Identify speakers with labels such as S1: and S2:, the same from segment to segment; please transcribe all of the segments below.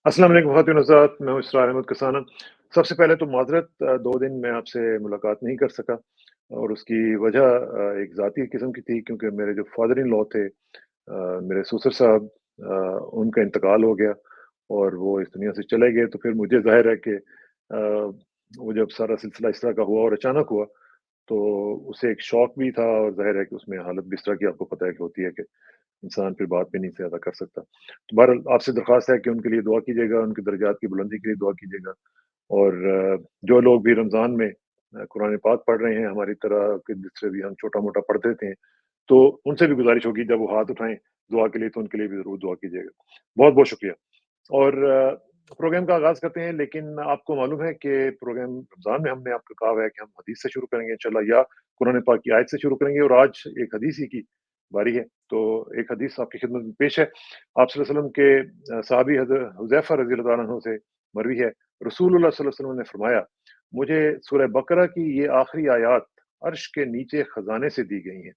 S1: अस्सलाम वालेकुम ख़वातीन हज़रात, मैं हूँ इसरार अहमद कसाना। सबसे पहले तो माज़रत 2 दिन मैं आपसे मुलाकात नहीं कर सका और उसकी वजह एक ज़ाती किस्म की थी क्योंकि मेरे जो फ़ादर इन लॉ थे मेरे ससुर साहब उनका इंतकाल हो गया और वो इस दुनिया से चले गए। तो फिर मुझे ज़ाहिर है कि वो जब सारा सिलसिला इस तरह का हुआ और अचानक हुआ, तो उसे एक शॉक भी था और ज़ाहिर है कि उसमें हालत भी इस तरह की आपको पता है कि होती है कि इंसान फिर बात भी नहीं ज़्यादा कर सकता। तो बहरहाल आपसे दरख्वास्त है कि उनके लिए दुआ कीजिएगा, उनके दर्जात की बुलंदी के लिए दुआ कीजिएगा और जो लोग भी रमज़ान में कुरान पाक पढ़ रहे हैं, हमारी तरह के जिससे भी हम छोटा-मोटा पढ़ते थे, तो उनसे भी गुज़ारिश होगी जब वो हाथ उठाएँ दुआ के लिए, तो उनके लिए भी ज़रूर दुआ कीजिएगा। बहुत-बहुत शुक्रिया और प्रोग्राम का आगाज़ करते हैं, लेकिन आपको मालूम है कि प्रोग्राम रमज़ान में हमने आपको कहा हुआ है कि हम हदीस से शुरू करेंगे इंशाअल्लाह या कुरान पाक की आयत से शुरू करेंगे और आज एक हदीस ही की बारी है। तो एक हदीस आपकी खिदमत में पेश है। आप सल्लल्लाहु अलैहि वसल्लम के सहाबी हज़रत हुज़ैफ़ा रज़ियल्लाहु अन्हु से मरवी है। रसूलुल्लाह सल्लल्लाहु अलैहि वसल्लम ने फरमाया, मुझे सूरह बकरा की ये आखिरी आयत अर्श के नीचे खजाने से दी गई हैं।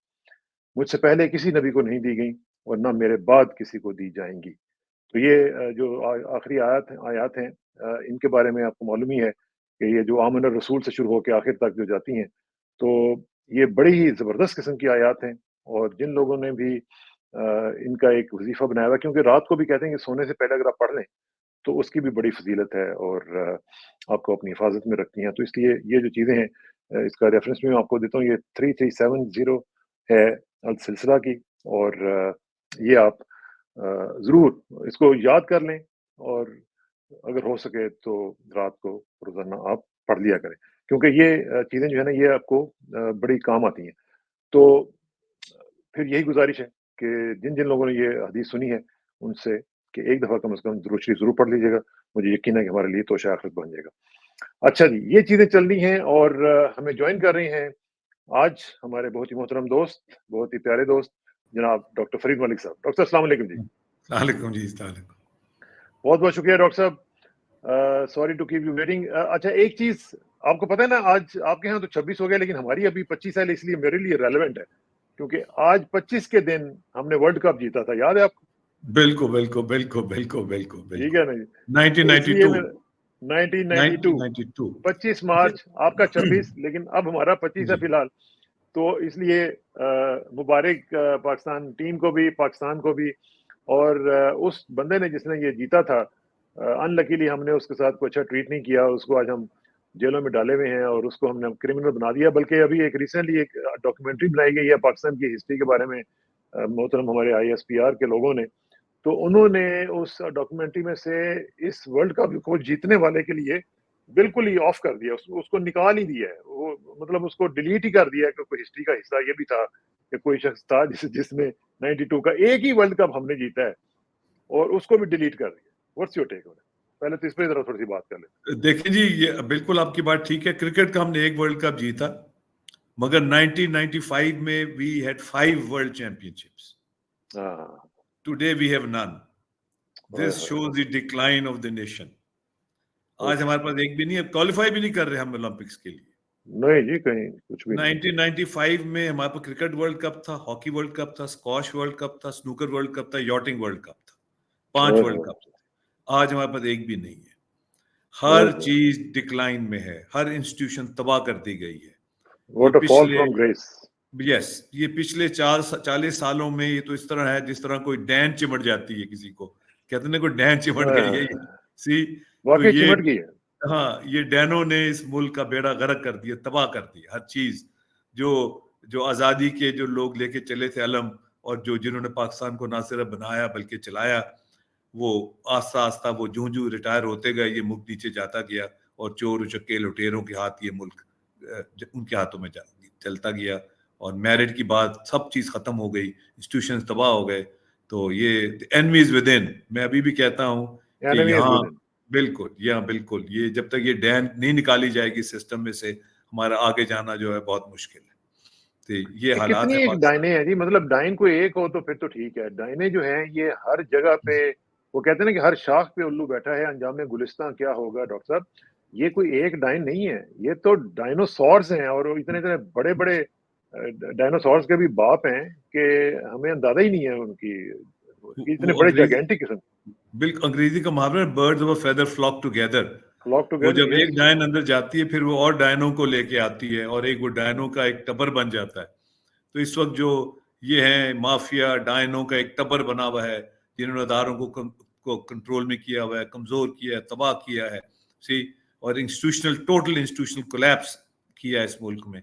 S1: मुझसे पहले किसी नबी को नहीं दी गई और ना मेरे बाद किसी को दी जाएँगी। तो ये जो आखिरी आयत हैं इनके बारे में आपको मालूम ही है कि ये जो आमन रसूल से शुरू होके आखिर तक जो जाती हैं, तो ये बड़ी ही ज़बरदस्त किस्म की आयत हैं और जिन लोगों ने भी इनका एक वज़ीफ़ा बनाया हुआ है क्योंकि रात को भी कहते हैं कि सोने से पहले अगर आप पढ़ लें, तो उसकी भी बड़ी फ़ज़ीलत है और आपको अपनी हिफ़ाज़त में रखती हैं। तो इसलिए ये जो चीज़ें हैं इसका रेफ़रेंस भी मैं आपको देता हूँ, ये 3370 है अल-सिलसिला की और ये आप ज़रूर इसको याद कर लें और अगर हो सके तो रात को रोज़ाना आप पढ़ लिया करें। क्योंकि ये चीज़ें जो है ना ये आपको बड़ी काम आती हैं। तो फिर यही गुज़ारिश है कि जिन-जिन लोगों ने ये हदीस सुनी है उनसे कि एक दफ़ा कम से कम दुरूद शरीफ ज़रूर पढ़ लीजिएगा। मुझे यकीन है कि हमारे लिए तोशा आखिरत बन जाएगा। अच्छा जी, ये चीज़ें चल रही हैं और हमें जॉइन कर रहे हैं आज हमारे बहुत ही मोहतरम दोस्त, बहुत ही प्यारे दोस्त जनाब डॉक्टर फ़रीद मलिक साहब। डॉक्टर साहब अस्सलाम वालेकुम जी।
S2: सलामुअलैकुम जी, सलामुअलैकुम।
S1: बहुत-बहुत शुक्रिया डॉक्टर साहब। Sorry to keep you waiting. अच्छा एक चीज़ आपको पता है ना आज आपके यहाँ तो 26 हो गया लेकिन हमारी अभी 25 है इसलिए मेरे लिए रेलेवेंट है। क्योंकि आज 25 के दिन हमने वर्ल्ड कप जीता था, याद है आपको?
S2: बिल्कुल, बिल्कुल, बिल्कुल, बिल्कुल, बिल्कुल,
S1: ठीक
S2: बिल्कुल।
S1: है ना जी? तो इसलिए
S2: 1992
S1: मैं 1992
S2: 1992
S1: 25
S2: अच्छा
S1: मार्च आपका 26 लेकिन अब हमारा 25 है
S2: जी,
S1: फिलहाल। तो इसलिए मुबारक पाकिस्तान टीम को भी, पाकिस्तान को भी और उस बंदे ने जिसने ये जीता था अनलकीली हमने उसके साथ कोई अच्छा ट्रीट नहीं किया। उसको आज हम जेलों में डाले हुए हैं और उसको हमने क्रिमिनल बना दिया। बल्कि अभी एक रिसेंटली एक डॉक्यूमेंट्री बनाई गई है पाकिस्तान की हिस्ट्री के बारे में मोहतरम हमारे आईएसपीआर के लोगों ने। तो उन्होंने उस डॉक्यूमेंट्री में से इस वर्ल्ड कप को जीतने वाले के लिए बिल्कुल ही ऑफ कर दिया, उसको निकाल ही दिया है। वो मतलब उसको डिलीट ही कर दिया है कि कोई हिस्ट्री का हिस्सा ये भी था कि कोई शख्स था जिसमें 92 का एक ही वर्ल्ड कप हमने जीता है और उसको भी डिलीट कर दिया। What's your take on it? पहले तो इस पे ज़रा थोड़ी-सी बात कर लेते
S2: देखिए जी, ये बिल्कुल आपकी बात ठीक है। क्रिकेट का हमने एक वर्ल्ड कप जीता, मगर 1995 में वी हैड 5 वर्ल्ड चैंपियनशिप्स।
S1: हैं। हाँ,
S2: टुडे वी हैव नन।
S1: ओए
S2: दिस
S1: होए
S2: शोज़
S1: होए!
S2: The decline of the nation. आज
S1: ओके।
S2: हमारे पास एक भी नहीं है, क्वालीफाई भी नहीं कर रहे हम ओलंपिक्स के लिए।
S1: नहीं जी, कहीं कुछ भी नहीं।
S2: 1995 में हमारे पास क्रिकेट वर्ल्ड कप था, हॉकी वर्ल्ड कप था, स्क्वॉश वर्ल्ड कप था, स्नूकर वर्ल्ड कप था, यॉटिंग वर्ल्ड कप था। 5
S1: ओए
S2: वर्ल्ड
S1: होए!
S2: कप थे। आज हमारे पास एक भी नहीं है।
S1: ओए
S2: हर
S1: होए!
S2: चीज डिक्लाइन में है, हर इंस्टीट्यूशन तबाह कर दी गई है। ये
S1: व्हाट अ फॉल
S2: पिछले
S1: फ्रॉम ग्रेस।
S2: यस ये पिछले 40 सालों में ये तो इस तरह है जिस तरह कोई डैन चिमट जाती है किसी को, कहते ना कोई डैन चिमट
S1: ओए
S2: गई है
S1: होए!
S2: ये। सी तो
S1: वाक़ई
S2: ये
S1: चिमट गई है।
S2: हाँ, ये डैनों ने इस मुल्क का बेड़ा गर्क कर दिया, तबाह कर दिया हर चीज। जो जो आज़ादी के जो लोग लेके चले थे अलम, और जो जिन्होंने पाकिस्तान को ना सिर्फ बनाया बल्कि चलाया, वो आस्ता आस्ता वो जूं जूं रिटायर होते गए ये मुल्क नीचे जाता गया, और चोर उचक्के लुटेरों के हाथ ये मुल्क उनके हाथों में चलता गया। और मेरिट की बात, सब चीज खत्म हो गई, इंस्टीट्यूशन तबाह हो गए। तो ये एनवी इज विद इन, मैं अभी भी कहता हूँ कि
S1: एनिमी इज़
S2: यहाँ
S1: विदिन।
S2: बिल्कुल ये जब तक ये डैन नहीं निकाली जाएगी सिस्टम में से, हमारा आगे जाना जो है बहुत मुश्किल है। तो ये
S1: ये
S2: हालात
S1: कितनी
S2: है
S1: एक
S2: पाकिस्तान।
S1: डायने हैं जी, मतलब डाइन कोई एक हो तो फिर तो ठीक है। डायने जो हैं ये हर जगह पे वो कहते हैं ना कि हर शाख पे उल्लू बैठा है, अंजाम गुलिस्तां क्या होगा डॉक्टर साहब? ये कोई एक डाइन नहीं है, ये तो डायनासोर्स हैं और वो इतने-इतने बड़े-बड़े डायनासोर्स के भी बाप हैं कि हमें अंदाज़ा ही नहीं है उनकी
S2: वो
S1: इतने
S2: वो
S1: बड़े
S2: अंग्रेज
S1: जायंटिक किस्म।
S2: बिल्कुल, अंग्रेजी का मुहावरा है, birds of a feather flock together.
S1: Flock
S2: वो
S1: टुगेदर,
S2: जब
S1: यस।
S2: एक डायन अंदर जाती है, फिर वो और डायनों को लेके आती है, और एक वो डायनों का एक टब्बर बन जाता है। तो इस वक्त जो ये है माफिया डायनों का एक टब्बर बना हुआ है, जिन्होंने अदारों को कंट्रोल में किया हुआ है, कमजोर किया है, तबाह किया है, सी, और टोटल इंस्टीट्यूशनल कोलैप्स किया है इस मुल्क में।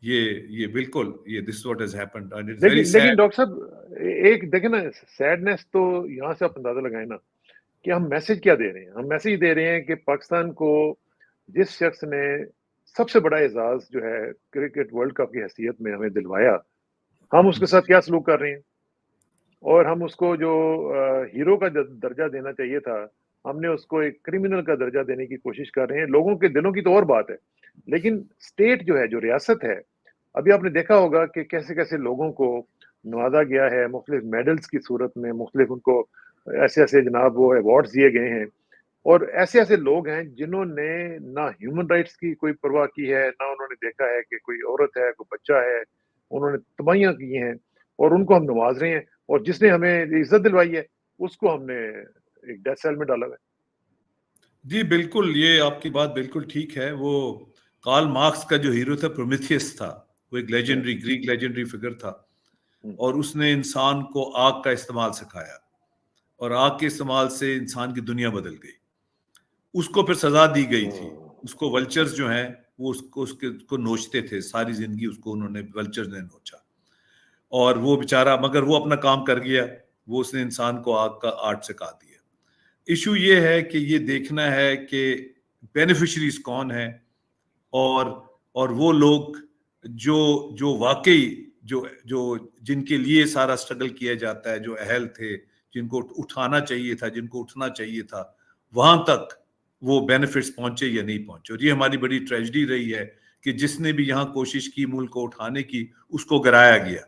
S2: ये बिल्कुल, ये this what has happened and it's very
S1: लेकिन
S2: सैड।
S1: डॉक्टर साहब, एक देखे ना, सैडनेस तो यहाँ से आप अंदाजा लगाए ना कि हम मैसेज क्या दे रहे हैं। हम मैसेज दे रहे हैं कि पाकिस्तान को जिस शख्स ने सबसे बड़ा एजाज जो है क्रिकेट वर्ल्ड कप की हैसियत में हमें दिलवाया, हम उसके साथ क्या सलूक कर रहे हैं। और हम उसको जो हीरो का दर्जा देना चाहिए था, हमने उसको एक क्रिमिनल का दर्जा देने की कोशिश कर रहे हैं। लोगों के दिलों की तो और बात है, लेकिन स्टेट जो है, जो रियासत है, अभी आपने देखा होगा कि कैसे कैसे लोगों को नवाजा गया है मुख्तलिफ मेडल्स की सूरत में, मुख्तलिफ उनको ऐसे ऐसे जनाब वो अवार्ड्स दिए गए हैं। और ऐसे ऐसे लोग हैं जिन्होंने ना ह्यूमन राइट्स की कोई परवाह की है, ना उन्होंने देखा है कि कोई औरत है, कोई बच्चा है। उन्होंने तबाहियां की हैं और उनको हम नवाज रहे हैं। और जिसने हमें इज्जत दिलवाई है, उसको हमने एक डेथ सेल में डाला हुआ है।
S2: जी बिल्कुल, ये आपकी बात बिल्कुल ठीक है। वो कार्ल मार्क्स का जो हीरो था प्रोमीथियस था, वो एक
S1: Yeah.
S2: ग्रीक लेजेंडरी फिगर था,
S1: हम्म,
S2: और उसने इंसान को आग का इस्तेमाल सिखाया, और आग के इस्तेमाल से इंसान की दुनिया बदल गई। उसको फिर सजा दी गई थी। उसको वल्चर्स जो हैं वो उसको नोचते थे सारी जिंदगी, उसको उन्होंने वल्चर्स ने नोचा, और वो बेचारा, मगर वो अपना काम कर गया। वो उसने इंसान को आग का आर्ट सिखा दिया। इशू ये है कि ये देखना है कि बेनिफिशरीज कौन है, और वो लोग जो जो वाकई जो जो जिनके लिए सारा स्ट्रगल किया जाता है, जो अहल थे, जिनको उठाना चाहिए था, जिनको उठना चाहिए था, वहां तक वो बेनिफिट्स पहुंचे या नहीं पहुंचे। और ये हमारी बड़ी ट्रेजेडी रही है कि जिसने भी यहाँ कोशिश की मुल्क को उठाने की, उसको गिराया गया।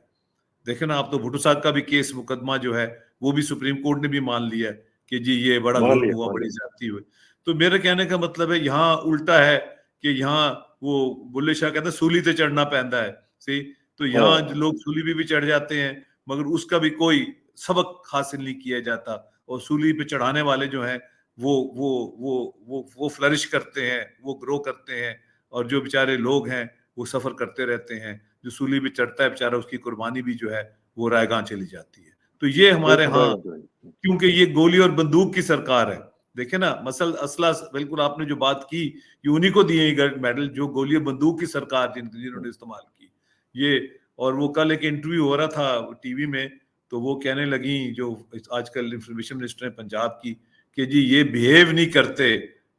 S2: देखे ना आप, तो भुट्टो साहब का भी केस मुकदमा जो है, वो भी सुप्रीम कोर्ट ने भी मान लिया कि जी ये बड़ा
S1: मान
S2: जुल्म
S1: लिया,
S2: हुआ,
S1: मान
S2: बड़ी
S1: लिया।
S2: ज्यादती हुई। तो मेरे कहने का मतलब है यहाँ उल्टा है, कि यहाँ वो बुल्ले शाह कहते हैं सूली पे चढ़ना पैंदा है, सी। तो यहाँ जो
S1: हाँ,
S2: लोग सूली पे भी चढ़ जाते हैं, मगर उसका भी कोई सबक हासिल नहीं किया जाता। और सूली पे चढ़ाने वाले जो हैं वो वो फ्लरिश करते हैं, वो ग्रो करते हैं, और जो बेचारे लोग हैं वो सफर करते रहते हैं। जो सूली पे चढ़ता है बेचारा, उसकी कुर्बानी भी जो है वो रायगां चली जाती है। तो ये
S1: वो
S2: हमारे
S1: तो
S2: यहाँ,
S1: रहेगा, तो रहेगा।
S2: क्योंकि ये गोली और बंदूक की सरकार है। देखे ना, मसल असला, बिल्कुल आपने जो बात की, ये उन्हीं को दिए मेडल जो गोली और बंदूक की सरकार जिन्होंने इस्तेमाल की ये। और वो कल एक इंटरव्यू हो रहा था टीवी में, तो वो कहने लगी, जो आजकल इंफॉर्मेशन मिनिस्टर है पंजाब की, कि जी ये बिहेव नहीं करते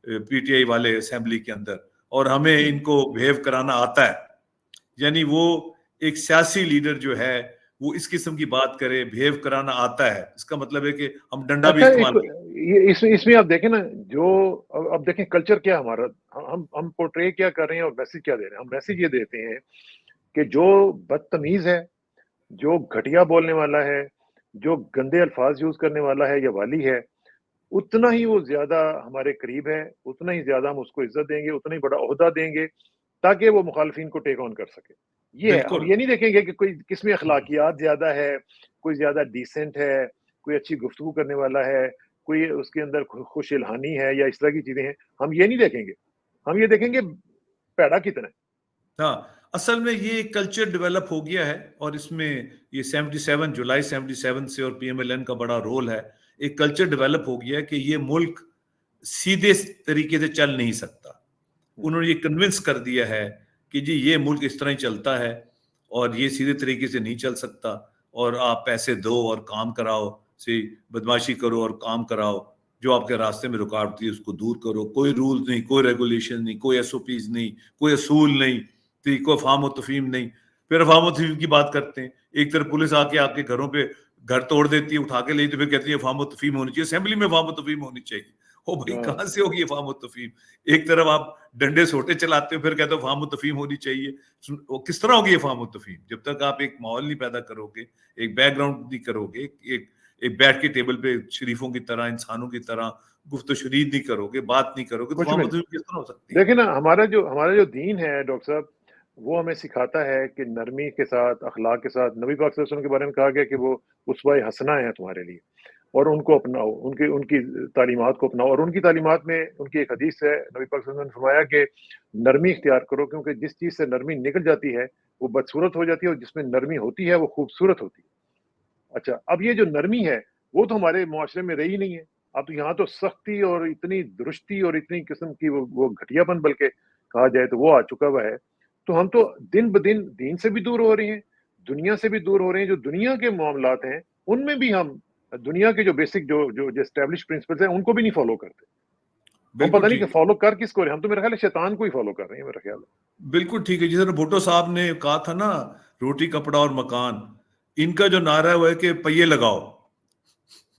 S2: पीटीआई वाले असेंबली के अंदर, और हमें इनको बिहेव कराना आता है। यानी वो एक सियासी लीडर जो है, वो इस किस्म की बात करे, बिहेव कराना आता है, इसका मतलब है कि हम डंडा भी
S1: अच्छा, एक
S2: इस्तेमाल कर।
S1: ये इसमें इसमें आप देखें ना, जो अब देखें कल्चर क्या है हमारा। हम पोर्ट्रे क्या कर रहे हैं और मैसेज क्या दे रहे हैं। हम मैसेज ये देते हैं कि जो बदतमीज है, जो घटिया बोलने वाला है, जो गंदे अल्फाज यूज करने वाला है या वाली है, उतना ही वो ज्यादा हमारे करीब है, उतना ही ज्यादा हम उसको इज्जत देंगे, उतना ही बड़ा ओहदा देंगे, ताकि वो मुखालफिन को टेक ऑन कर सके। ये है, हम
S2: बिल्कुल।
S1: ये नहीं देखेंगे कि कोई किसमें अखलाकियात ज्यादा है, कोई ज्यादा डिसेंट है, कोई अच्छी गुफ्तगू करने वाला है, कोई उसके अंदर खुश इल्हानी है या इस तरह की चीजें हैं। हम ये नहीं देखेंगे, हम ये देखेंगे पैड़ा कितना है।
S2: हाँ, असल में ये कल्चर डेवलप हो गया है, और इसमें ये 77 जुलाई 77 से, और पीएमएलएन का बड़ा रोल है। एक कल्चर डेवलप हो गया है कि ये मुल्क सीधे तरीके से चल नहीं सकता। उन्होंने ये कन्विंस कर दिया है कि जी ये मुल्क इस तरह ही चलता है, और ये सीधे तरीके से नहीं चल सकता। और आप पैसे दो और काम कराओ, से बदमाशी करो और काम कराओ, जो आपके रास्ते में रुकावट थी उसको दूर करो। कोई रूल नहीं, कोई रेगुलेशन नहीं, कोई एसओपीज नहीं, कोई असूल नहीं, तो कोई फार्म और तफीम नहीं। फिर फार्म और तफीम की बात करते हैं, एक तरफ पुलिस आके आपके घरों पे घर तोड़ देती है, उठा के ले, तो फिर कहती है फार्म और तफीम होनी चाहिए, असेंबली में फार्म और तफीम होनी चाहिए। ओ भाई,
S1: हाँ,
S2: कहां से होगी ये फार्म और तफीम? एक तरफ आप डंडे सोटे चलाते हो, फिर कहते हो फार्म और तफीम होनी चाहिए। वो किस तरह होगी ये फार्म और तफीम? जब तक आप एक माहौल नहीं पैदा करोगे, एक बैकग्राउंड नहीं करोगे, एक एक बैठ के टेबल पे शरीफों की तरह, इंसानों की तरह गुफ्त शरीद नहीं करोगे, बात नहीं करोगे, तो
S1: कुछ
S2: फार्म
S1: भी
S2: और
S1: नहीं।
S2: तफीम किस तरह हो सकती है?
S1: देखिए ना, हमारा जो दीन है डॉक्टर साहब, वो हमें सिखाता है कि नरमी के साथ, अखलाक के साथ। नबी पाक सल्लल्लाहु अलैहि वसल्लम के बारे में कहा गया कि वो उसवा हसना है तुम्हारे लिए। और उनको अपनाओ, उनकी उनकी तालीमात को अपनाओ। और उनकी तालीमात में उनकी एक हदीस है, नबी पाक सल्लल्लाहु अलैहि वसल्लम ने फरमाया कि नरमी इख्तियार करो, क्योंकि जिस चीज़ से नरमी निकल जाती है, वो बदसूरत हो जाती है, और जिसमें नरमी होती है, वो खूबसूरत होती है। अच्छा, अब ये जो नरमी है, वो तो हमारे मुआशरे में रही नहीं है। अब तो यहाँ तो सख्ती और इतनी दुरुस्ती और इतनी किस्म की वो घटियापन बल्कि कहा जाए तो वो आ चुका हुआ है। तो हम तो दिन-ब-दिन दीन से भी दूर हो रहे हैं, दुनिया से भी दूर हो रहे हैं। जो दुनिया के मामलात हैं, उनमें भी हम दुनिया के जो बेसिक जो एस्टेब्लिश्ड प्रिंसिपल्स हैं, उनको भी नहीं फ़ॉलो करते। हम
S2: बिल्कुल
S1: पता नहीं कि
S2: ठीक है,
S1: फ़ॉलो कर किसको रहे हैं, हम तो मेरा ख़्याल है शैतान को ही फ़ॉलो कर रहे हैं, मेरा ख़्याल है।
S2: बिल्कुल ठीक है। जिस तरह भुट्टो साहब ने कहा था ना, रोटी कपड़ा और मकान, इनका जो नारा है वो है कि पहिए लगाओ।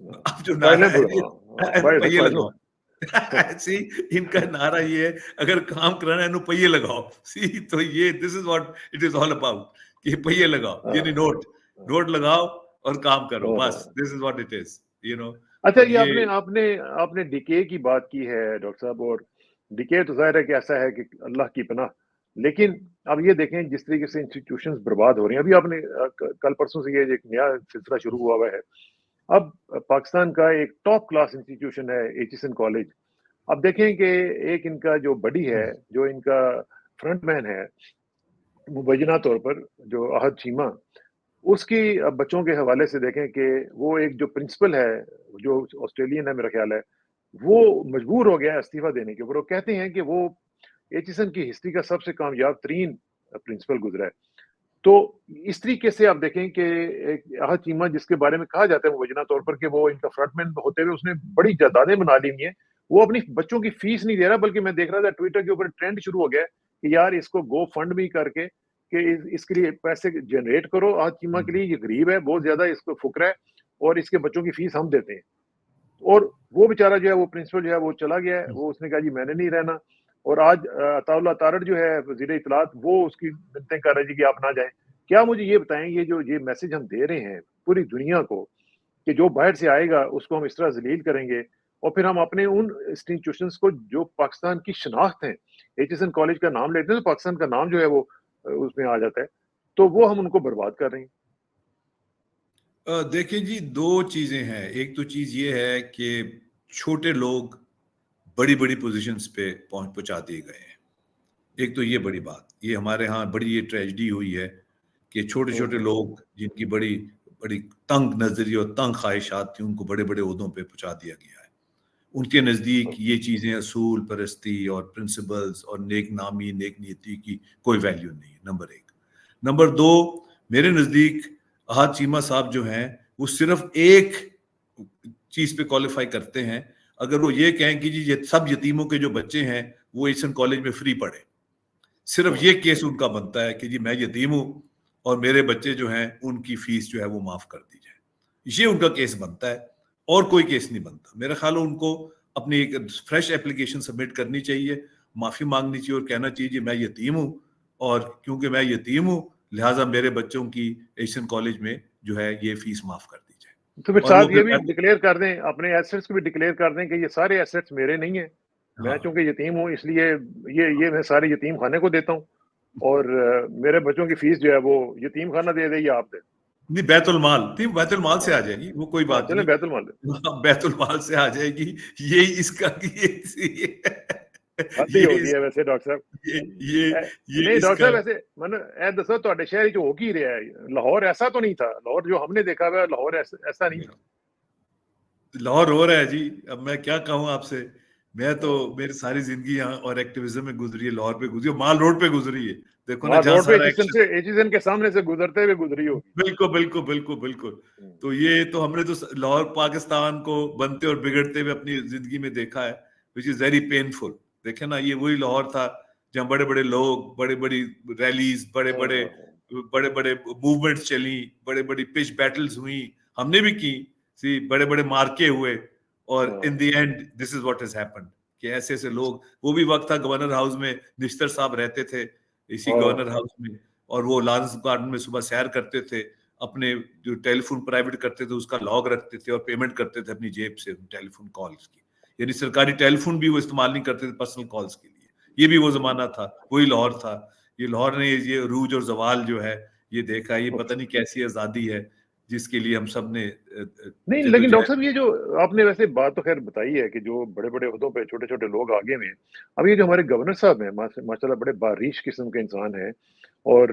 S1: हाँ,
S2: अब जो नारा
S1: फाइलें
S2: है
S1: हाँ,
S2: ये
S1: हाँ, फाइल
S2: पहिए
S1: फाइलों
S2: लगाओ। सी इनका नारा ये है, अगर काम कराना है, पहिए लगाओ। सी तो ये this is what it is all about कि पहिए लगाओ,
S1: हाँ,
S2: यानी नोट
S1: हाँ,
S2: नोट लगाओ और काम करो,
S1: ओहो!
S2: बस this is what it is, you know.
S1: अच्छा,
S2: और
S1: ये
S2: ये
S1: आपने आपने आपने डिके की बात की है डॉक्टर साहब, और डिके तो ज़ाहिर है कि ऐसा है कि अल्लाह की पनाह। लेकिन अब ये देखें जिस तरीके से इंस्टीट्यूशंस बर्बाद हो रही हैं। अभी आपने कल परसों से ये एक नया सिलसिला शुरू हुआ हुआ है। अब पाकिस्तान का एक टॉप क्लास इंस्टीट्यूशन है एचिसन कॉलेज। अब देखें कि एक इनका जो बडी है, जो इनका फ्रंटमैन है, मुबैना तौर पर जो अहद चीमा, उसकी बच्चों के हवाले से देखें कि वो एक जो प्रिंसिपल है, जो ऑस्ट्रेलियन है मेरा ख़्याल है, वो मजबूर हो गया है इस्तीफ़ा देने के ऊपर। वो कहते हैं कि वो एचिसन की हिस्ट्री का सबसे कामयाब तरीन प्रिंसिपल गुज़रा है। तो इस तरीके से आप देखें कि एक अहद चीमा, जिसके बारे में कहा जाता है मुबैना तौर पर कि वो इनका फ्रंटमैन होते हुए उसने बड़ी जायदादें बना ली हुई हैं, वो अपनी बच्चों की फीस नहीं दे रहा। बल्कि मैं देख रहा था ट्विटर के ऊपर ट्रेंड शुरू हो गया है कि यार इसको गो फंड भी करके कि इसके लिए पैसे जनरेट करो। अहद चीमा के लिए ये गरीब है, बहुत ज़्यादा इसको फ़ुकरा है, और इसके बच्चों की फीस हम देते हैं। और वो बेचारा जो है, वो प्रिंसिपल जो है, वो चला गया है। वो उसने कहा जी मैंने नहीं रहना। और आज अताउल्लाह तारड़ जो है वज़ीर इत्तलात, वो उसकी मिन्नतें कर रहे हैं जी कि आप ना जाएँ। क्या मुझे ये बताएँ, ये मैसेज हम दे रहे हैं पूरी दुनिया को कि जो बाहर से आएगा उसको हम इस तरह ज़लील करेंगे, और फिर हम अपने उन इंस्टीट्यूशंस को जो पाकिस्तान की शनाख्त है, एचिसन कॉलेज का नाम लेते हैं तो पाकिस्तान का नाम जो है वो उसमें आ जाता है। तो वो हम उनको बर्बाद कर रहे हैं।
S2: देखिए जी, दो चीजें हैं। एक तो चीज ये है कि छोटे लोग बड़ी बड़ी पोजीशंस पे पहुंचा दिए गए हैं। एक तो ये बड़ी बात, ये हमारे यहाँ बड़ी ये ट्रेजेडी हुई है कि छोटे
S1: हुँ,
S2: छोटे
S1: हुँ,
S2: लोग जिनकी बड़ी बड़ी तंग नजरी और तंग ख्वाहिशात थी, उनको बड़े बड़े ओहदों पे पहुंचा दिया गया है। उनके नजदीक
S1: हुँ,
S2: ये चीजें असूल परस्ती और प्रिंसिपल्स और नेक नामी नेक नीति की कोई वैल्यू नहीं है, नंबर एक। नंबर दो, मेरे नजदीक अहाद चीमा साहब जो हैं, वो सिर्फ एक चीज पे क्वालिफाई करते हैं। अगर वो ये कहें कि जी ये सब यतीमों के जो बच्चे हैं वो एशियन कॉलेज में फ्री पढ़े, सिर्फ
S1: हाँ।
S2: ये केस उनका बनता है कि जी मैं यतीम हूं और मेरे बच्चे जो हैं उनकी फीस जो है वो माफ कर दी जाए। ये उनका केस बनता है, और कोई केस नहीं बनता। मेरा ख्याल है उनको अपनी एक फ्रेश एप्लीकेशन सबमिट करनी चाहिए, माफी मांगनी चाहिए और कहना चाहिए जी मैं यतीम हूं, और क्योंकि मैं यतीम हूं लिहाजा मेरे बच्चों की एशियन कॉलेज में जो है ये फीस माफ कर दी जाए।
S1: तो फिर
S2: और वो
S1: साथ ये
S2: फिर
S1: भी डिक्लेयर कर दें, अपने एसेट्स को भी डिक्लेयर कर दें कि ये सारे एसेट्स मेरे नहीं हैं। मैं
S2: हाँ,
S1: चूँकि यतीम हूँ, इसलिए ये मैं सारे यतीम खाने को देता हूँ, और मेरे बच्चों की फीस जो है वो यतीम खाना दे दे या आप दें।
S2: नहीं बैतुल माल नहीं, बैतुल माल से
S1: हाँ,
S2: आ जाएगी वो, कोई
S1: हाँ,
S2: बात
S1: चलें
S2: नहीं।
S1: बैतुल माल दें।
S2: हाँ, बैतुल माल से आ जाएगी। ये इसका
S1: हद ही
S2: ये
S1: हो गई
S2: इस,
S1: है वैसे डॉक्टर साहब।
S2: ये ये ये
S1: नहीं डॉक्टर
S2: इसका
S1: साहब, ऐसे मैंने ए दसो ਤੁਹਾਡੇ शहर जो हो की रहा है, लाहौर ऐसा तो नहीं था। लाहौर जो हमने देखा हुआ है, लाहौर ऐसा नहीं था।
S2: लाहौर हो रहा है जी। अब मैं क्या कहूँ आपसे, मैं तो
S1: हाँ,
S2: मेरी सारी जिंदगी यहाँ और एक्टिविज्म में गुजरी है, लाहौर पे गुजरी है, माल रोड पे गुजरी है। देखो ना
S1: माल
S2: जहाँ
S1: रोड पे
S2: सारा एक्शन,
S1: एचिसन के सामने से गुजरते हुए गुजरी होगी।
S2: बिल्कुल बिल्कुल बिल्कुल बिल्कुल।
S1: हुँ,
S2: तो ये तो हमने तो लाहौर पाकिस्तान को बनते और बिगड़ते हुए अपनी जिंदगी में देखा है, विच इज वेरी पेनफुल। देखे ना, ये वही लाहौर था जहाँ बड़े बड़े लोग, बड़े बड़ी रैलीज, बड़े
S1: हाँ,
S2: बड़े
S1: हाँ, हाँ,
S2: बड़े बड़े मूवमेंट्स चली, बड़े बड़ी पिच बैटल्स हुई, हमने भी की, सी बड़े बड़े मार्के हुए, और इन द
S1: हाँ,
S2: and this is what has happened कि ऐसे ऐसे लोग। वो भी वक्त था गवर्नर हाउस में निश्तर साहब रहते थे, इसी गवर्नर
S1: हाँ,
S2: हाउस में, और वो लॉरेंस गार्डन में सुबह सैर करते थे, अपने जो टेलीफोन प्राइवेट करते थे उसका लॉग रखते थे और पेमेंट करते थे अपनी जेब से टेलीफोन कॉल्स की। यानी सरकारी टेलीफोन भी वो इस्तेमाल नहीं करते थे पर्सनल कॉल्स के लिए। ये भी वो जमाना था, वही लाहौर था। ये लाहौर ने ये रूज और जवाल जो है ये देखा, ये पता नहीं कैसी आजादी है। जिसके लिए हम सब ने
S1: नहीं, लेकिन डॉक्टर साहब ये जो आपने वैसे बात तो खैर बताई है कि जो बड़े-बड़े ओहदों पे छोटे-छोटे लोग आगे हुए हैं। अब ये जो हमारे गवर्नर साहब हैं माशाल्लाह बड़े बारीश किस्म के इंसान हैं और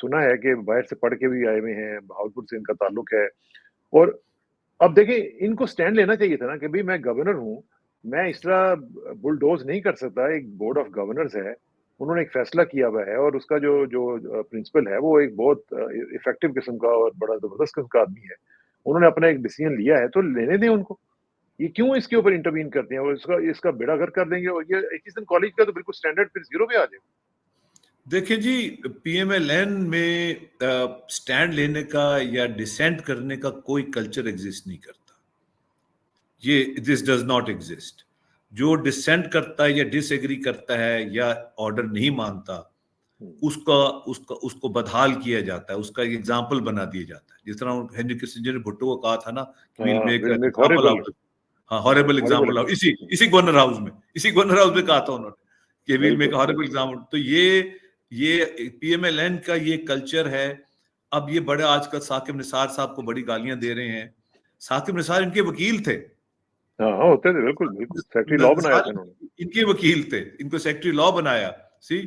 S1: सुना है कि बाहर से पढ़ के भी आए हुए हैं, बहावलपुर से इनका ताल्लुक है और अब देखिए इनको स्टैंड लेना चाहिए था ना कि भई मैं गवर्नर हूँ, मैं इस तरह बुलडोज़ नहीं कर सकता, एक बोर्ड ऑफ गवर्नर्स है, उन्होंने एक फैसला किया हुआ है और उसका जो जो प्रिंसिपल है वो एक बहुत इफेक्टिव किस्म का और बड़ा ज़बरदस्त किस्म का आदमी है। उन्होंने अपना एक डिसीजन लिया है तो लेने दें उनको। ये क्यों इसके ऊपर इंटरवीन करते हैं और इसका इसका बेड़ा गर्क कर देंगे और ये एचईएसएन कॉलेज का तो बिल्कुल स्टैंडर्ड फिर ज़ीरो पे आ जाएगा।
S2: देखिए जी, पीएमएलएन में स्टैंड लेने का या डिसेंट करने का कोई कल्चर एग्जिस्ट नहीं करता। ये दिस डज नॉट एग्जिस्ट। जो डिसेंट करता है या डिसएग्री करता है या ऑर्डर नहीं मानता, उसका उसका उसको बदहाल किया जाता है, उसका एक एग्जाम्पल बना दिया जाता है। जिस तरह हेनरी किसिंजर ने भुट्टो को कहा था ना, we'll make an example out of, हाँ, हॉरिबल एग्जाम्पल आउट, इसी गवर्नर हाउस में कहा था उन्होंने कि we'll make a horrible example। तो ये पीएमएलएन का ये कल्चर है। अब ये बड़े आजकल साकिब निसार साहब को बड़ी गालियां दे रहे हैं। साकिब निसार इनके वकील थे।
S1: हाँ, होते थे, बिल्कुल सेक्रेटरी लॉ बनाया था इन्होंने।
S2: इनके वकील थे, इनको सेक्रेटरी लॉ बनाया। सी,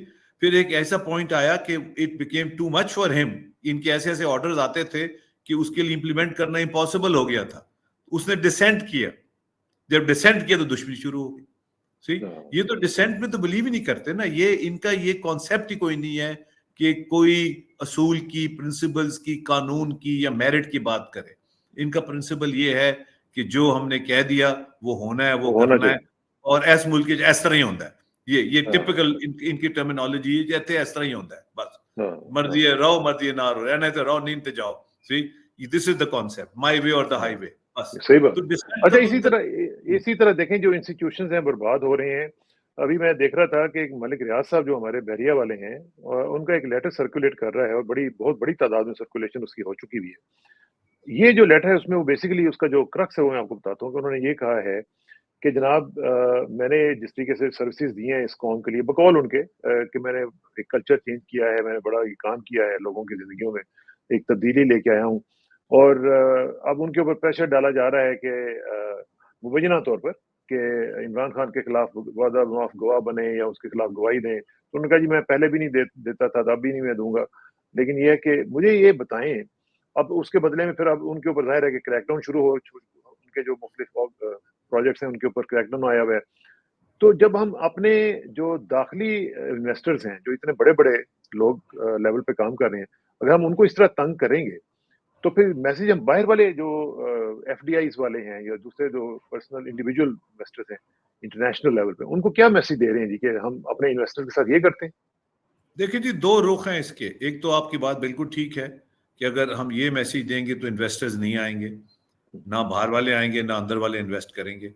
S2: फिर एक ऐसा पॉइंट आया कि it became too much for him. इनके ऐसे ऐसे ऑर्डर्स आते थे कि उसके लिए इंप्लीमेंट करना इम्पॉसिबल हो गया था। उसने डिसेंट किया। जब डिसेंट किया तो दुश्मनी शुरू हो गई। सी, ये तो डिसेंट में तो बिलीव ही नहीं करते ना। ये इनका ये कॉन्सेप्ट ही कोई नहीं है कि कोई असूल की, प्रिंसिपल्स की, कानून की या मेरिट की बात करे। इनका प्रिंसिपल ये है कि जो हमने कह दिया वो होना है, वो करना है और इस मुल्क के इस तरह ही होता है। ये टिपिकल इनकी टर्मिनोलॉजी है, जैसे इस तरह ही होता है। बस मर्जी है रहो, मर्जी है ना रहो, रहने तो रहो, नींद पे जाओ। See, this is the concept, my way और द हाईवे। बस
S1: सही बात।
S2: तो
S1: अच्छा, इसी तरह देखें जो इंस्टीट्यूशंस हैं बर्बाद हो रहे हैं। अभी मैं देख रहा था कि एक मलिक रियाज साहब जो हमारे बहरिया वाले हैं, उनका एक लेटर सर्कुलेट कर रहा है और बहुत बड़ी तादाद में सर्कुलेशन उसकी हो चुकी हुई है। ये जो लेटर है उसमें वो बेसिकली उसका जो क्रक्स है वो मैं आपको बताता हूँ कि उन्होंने ये कहा है कि जनाब मैंने जिस तरीके से सर्विसेज दी हैं इस कौम के लिए बकौल उनके कि मैंने एक कल्चर चेंज किया है, मैंने बड़ा ये काम किया है, लोगों की जिंदगियों में एक तब्दीली लेके आया हूँ और अब उन्के ऊपर प्रेशर डाला जा रहा है कि मुबैना तौर पर कि इमरान खान के खिलाफ वादा माफ गवाह बने या उसके खिलाफ गवाही दें। तो उन्होंने कहा जी मैं पहले भी नहीं देता था, अब भी नहीं मैं दूंगा, लेकिन ये है कि मुझे ये बताएं अब उसके बदले में फिर अब उनके ऊपर जाहिर है कि क्रैकडाउन शुरू हो, उनके जो मुख्तलिफ प्रोजेक्ट्स हैं उनके ऊपर क्रैकडाउन आया हुआ है। तो जब हम अपने जो दाखिली इन्वेस्टर्स हैं, जो इतने बड़े-बड़े लोग लेवल पे काम कर रहे हैं, अगर हम उनको इस तरह तंग करेंगे, तो फिर मैसेज हम बाहर वाले जो एफडीआईज वाले हैं या दूसरे जो पर्सनल इंडिविजुअल इन्वेस्टर्स हैं इंटरनेशनल लेवल पे, उनको क्या मैसेज दे रहे हैं जी कि हम अपने इन्वेस्टर के साथ ये करते हैं?
S2: देखिए जी, दो रुख हैं इसके। एक तो आपकी बात बिल्कुल ठीक है कि अगर हम ये मैसेज देंगे तो इन्वेस्टर्स नहीं आएंगे, ना बाहर वाले आएंगे ना अंदर वाले इन्वेस्ट करेंगे।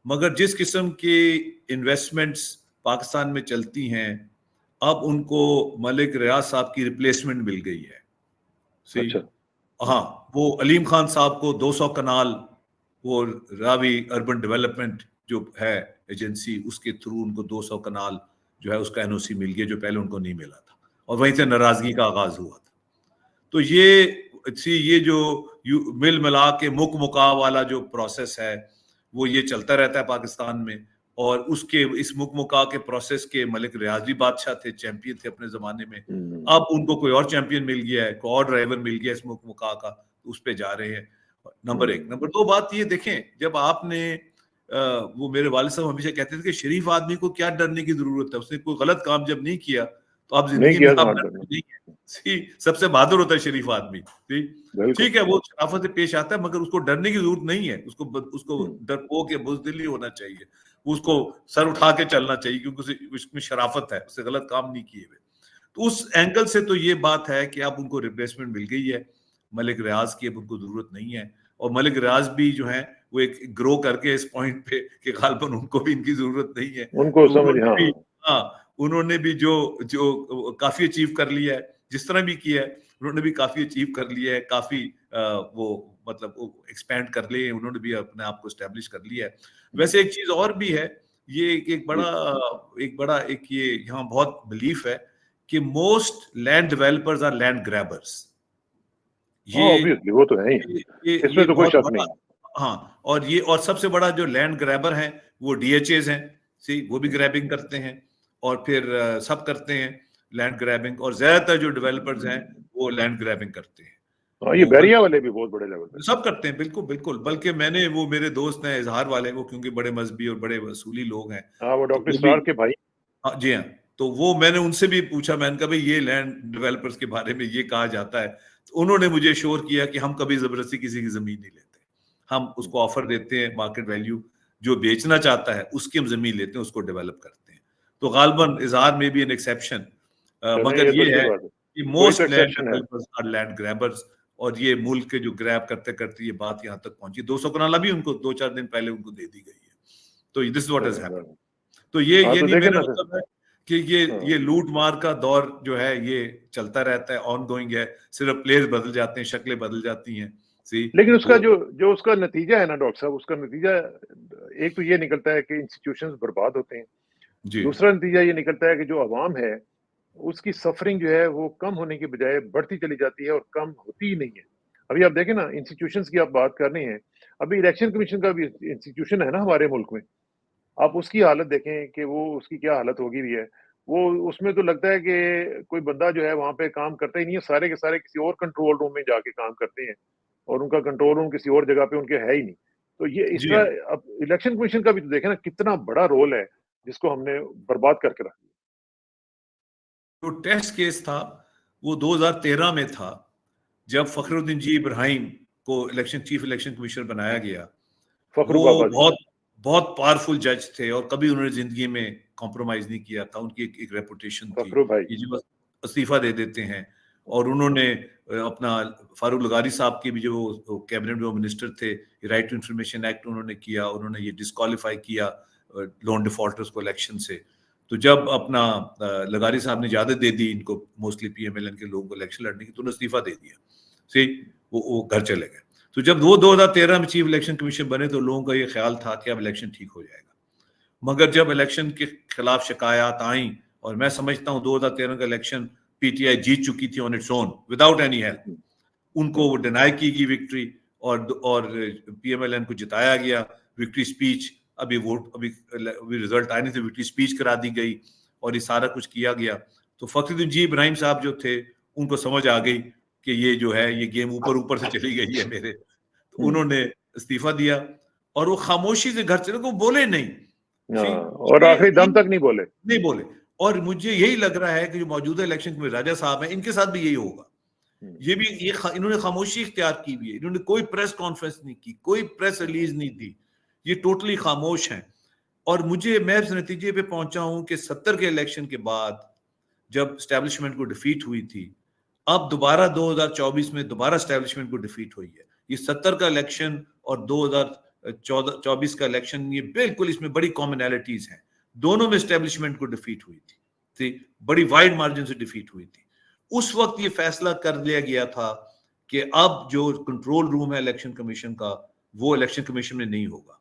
S2: मगर जिस किस्म की इन्वेस्टमेंट्स पाकिस्तान में चलती हैं, अब उनको मलिक रियाज साहब की रिप्लेसमेंट मिल गई है। सी,
S1: अच्छा।
S2: हाँ, वो अलीम खान साहब को 200 कनाल, वो रावी अर्बन डेवलपमेंट जो है एजेंसी, उसके थ्रू उनको 200 कनाल जो है उसका एनओसी मिल गया, जो पहले उनको नहीं मिला था और वहीं से नाराजगी का आगाज हुआ था। तो ये जो मिल मिला के मुका वाला जो प्रोसेस है वो ये चलता रहता है पाकिस्तान में। और उसके इस मुका के प्रोसेस के मलिक रियाज भी बादशाह थे, चैंपियन थे अपने जमाने में। अब उनको कोई और चैंपियन मिल गया है, कोई और ड्राइवर मिल गया इस मुका का, उस पे जा रहे हैं। नंबर एक। नंबर दो बात ये देखें, जब आपने वो मेरे वालिद साहब हमेशा कहते थे कि शरीफ आदमी को क्या डरने की जरूरत है, उसने कोई गलत काम जब नहीं किया तो आप जिंदगी में आप नहीं है। सबसे बहादुर होता है शरीफ आदमी। ठीक है, वो शराफत से पेश आता है, मगर उसको डरने की जरूरत नहीं है। उसको डरपोक या बुज़दिली होना चाहिए, उसको सर उठा के चलना चाहिए, क्योंकि उसमें शराफत है, उससे गलत काम नहीं किए हुए। तो उस एंगल से तो ये बात है कि अब उनको रिप्लेसमेंट मिल गई है मलिक रियाज की, अब उनको जरूरत नहीं है। और मलिक रियाज भी जो है वो एक ग्रो करके इस पॉइंट पे कि गालबन उनको भी इनकी जरूरत नहीं है,
S1: उनको समझ।
S2: उन्होंने भी जो काफी अचीव कर लिया है, जिस तरह भी किया है उन्होंने भी काफी अचीव कर लिया है, काफी वो मतलब एक्सपैंड कर लिए, उन्होंने भी अपने आप को एस्टेब्लिश कर लिया है। वैसे एक चीज और भी है, ये एक बड़ा ये यहाँ बहुत बिलीफ है कि most land developers are land grabbers.
S1: हाँ,
S2: ये
S1: ऑब्वियसली वो तो है ही।
S2: ये
S1: इसमें तो कोई
S2: बहुत
S1: शक
S2: बड़ा,
S1: नहीं है।
S2: हाँ, और सबसे बड़ा जो लैंड ग्रैबर हैं वो डीएचएज हैं, सी वो भी ग्रैबिंग करते हैं, और फिर सब करते हैं लैंड ग्रैबिंग, और ज्यादातर जो डेवलपर्स हैं वो लैंड ग्रैबिंग करते हैं।
S1: हाँ, ये
S2: वो
S1: बैरिया
S2: बल्कि
S1: वाले भी बहुत बड़े लेवल पे
S2: सब करते हैं, बिल्कुल बिल्कुल,
S1: हाँ,
S2: बल्कि मैंने, वो मेरे दोस्त हैं इजहार वाले, वो क्योंकि बड़े मजहबी और बड़े वसूली लोग हैं,
S1: हाँ, वो
S2: तो
S1: डॉक्टर
S2: वो भी,
S1: इसरार के भाई।
S2: हाँ जी हाँ, तो वो मैंने उनसे भी पूछा, मैंने कहा भाई ये लैंड डेवलपर्स के बारे में ये कहा जाता है, तो उन्होंने मुझे श्योर किया कि हम कभी जबरदस्ती किसी की जमीन नहीं लेते, हम उसको ऑफर देते हैं मार्केट वैल्यू, जो बेचना चाहता है उसकी हम जमीन लेते हैं, उसको डेवलप करते हैं। तो गालबन इजहार में भी एन एक्सेप्शन,
S1: चलें,
S2: मगर
S1: ये तो
S2: ये
S1: अच्छी
S2: है
S1: बात है।
S2: कि
S1: वही तो
S2: मोस्ट लैंड
S1: एक्सेप्शन है।
S2: डेवलपर्स आर लैंड ग्रैबर्स, और ये मुल्क के जो ग्रैब करते करते ये बात यहाँ तक पहुंची, 200 कनाला भी उनको 2-4 दिन पहले उनको दे दी गई है। तो दिस इज व्हाट हैज
S1: चलें,
S2: हैपेंड।
S1: हाँ।
S2: तो ये
S1: हाँ, तो
S2: नहीं
S1: देखें
S2: मेरा
S1: ना फिर।
S2: मतलब है कि
S1: हाँ।
S2: ये लूट मार का दौर जो है ये चलता रहता है, ऑन गोइंग है, सिर्फ प्लेयर्स बदल जाते हैं, शक्लें बदल जाती हैं, सी
S1: लेकिन उसका
S2: वो,
S1: जो जो उसका नतीजा है ना डॉक्टर साहब, उसका नतीजा एक तो ये निकलता है कि इंस्टीट्यूशंस बर्बाद होते हैं।
S2: जी
S1: दूसरा नतीजा ये निकलता है कि जो अवाम है, उसकी सफरिंग जो है वो कम होने की बजाय बढ़ती चली जाती है और कम होती ही नहीं है। अभी आप देखें ना, इंस्टीट्यूशंस की आप बात कर रही हैं, अभी इलेक्शन कमीशन का भी इंस्टीट्यूशन है ना हमारे मुल्क में। आप उसकी हालत देखें कि वो उसकी क्या हालत होगी भी है। वो उसमें तो लगता है कि कोई बंदा जो है वहाँ पे काम करता ही नहीं है, सारे के सारे किसी और कंट्रोल रूम में जाके काम करते हैं और उनका कंट्रोल रूम किसी और जगह पे उनके है ही नहीं। तो ये इस
S2: जी हाँ।
S1: तरह अब इलेक्शन कमीशन का भी तो देखें ना कितना बड़ा रोल है, जिसको हमने बर्बाद करके रख दिया।
S2: जो टेस्ट केस था वो 2013 में था, जब
S1: हुँ,
S2: फखरुद्दीन जी इब्राहिम को इलेक्शन चीफ इलेक्शन कमिश्नर बनाया गया।
S1: फ़ख्र
S2: वो
S1: बाबा जी।
S2: बहुत बहुत पावरफुल जज थे और कभी उन्होंने जिंदगी में कॉम्प्रोमाइज नहीं किया था, उनकी एक रेपुटेशन थी।
S1: फ़ख्र भाई।
S2: ये जो बस इस्तीफा दे देते हैं, और उन्होंने अपना फारूक लगारी साहब की भी जो कैबिनेट में मिनिस्टर थे, राइट टू इंफॉर्मेशन एक्ट उन्होंने किया, उन्होंने ये डिस्क्वालीफाई किया लोन डिफॉल्टर्स को इलेक्शन से। तो जब अपना लगारी साहब ने इजाजत दे दी इनको, मोस्टली पीएमएलएन के लोगों को इलेक्शन लड़ने की, तो उन्होंने इस्तीफा दे दिया, सही, वो घर चले गए। तो जब वो 2013 में चीफ इलेक्शन कमीशन बने तो लोगों का ये ख्याल था कि अब इलेक्शन ठीक हो जाएगा, मगर जब इलेक्शन के खिलाफ शिकायत आई, और मैं समझता हूँ 2013 का इलेक्शन पीटीआई जीत चुकी थी on its own without any help,
S1: हुँ,
S2: उनको
S1: हुँ,
S2: डिनाई की गई विक्ट्री, और पीएमएलएन को जिताया गया। विक्ट्री स्पीच, अभी रिजल्ट आए नहीं थे, विक्ट्री स्पीच करा दी गई और ये सारा कुछ किया गया। तो फखरुद्दीन जी इब्राहिम साहब जो थे, उनको समझ आ गई कि ये जो है ये गेम ऊपर ऊपर से चली गई है मेरे, तो
S1: हुँ।
S2: उन्होंने इस्तीफा दिया और वो खामोशी से घर चले, वो बोले नहीं। सी
S1: हाँ, और आखिरी दम तक नहीं बोले।
S2: नहीं बोले। और मुझे यही लग रहा है कि जो मौजूदा इलेक्शन में राजा साहब हैं, इनके साथ भी यही होगा।
S1: हुँ,
S2: ये भी इन्होंने खामोशी इख्तियार की हुई है, इन्होंने कोई प्रेस कॉन्फ्रेंस नहीं की, कोई प्रेस रिलीज नहीं दी, ये टोटली खामोश हैं। और मैं इस नतीजे पे पहुंचा हूं कि 70 के इलेक्शन के बाद जब स्टैब्लिशमेंट को डिफीट हुई थी, अब दोबारा 2024 में दोबारा स्टैब्लिशमेंट को डिफीट हुई है। ये 70 का इलेक्शन और 2024 का इलेक्शन, ये बिल्कुल इसमें बड़ी कॉमनैलिटीज हैं। दोनों में स्टैब्लिशमेंट को डिफीट हुई थी, बड़ी वाइड मार्जिन से डिफीट हुई थी। उस वक्त ये फैसला कर लिया गया था कि अब जो कंट्रोल रूम है इलेक्शन कमीशन का, वो इलेक्शन कमीशन में नहीं होगा,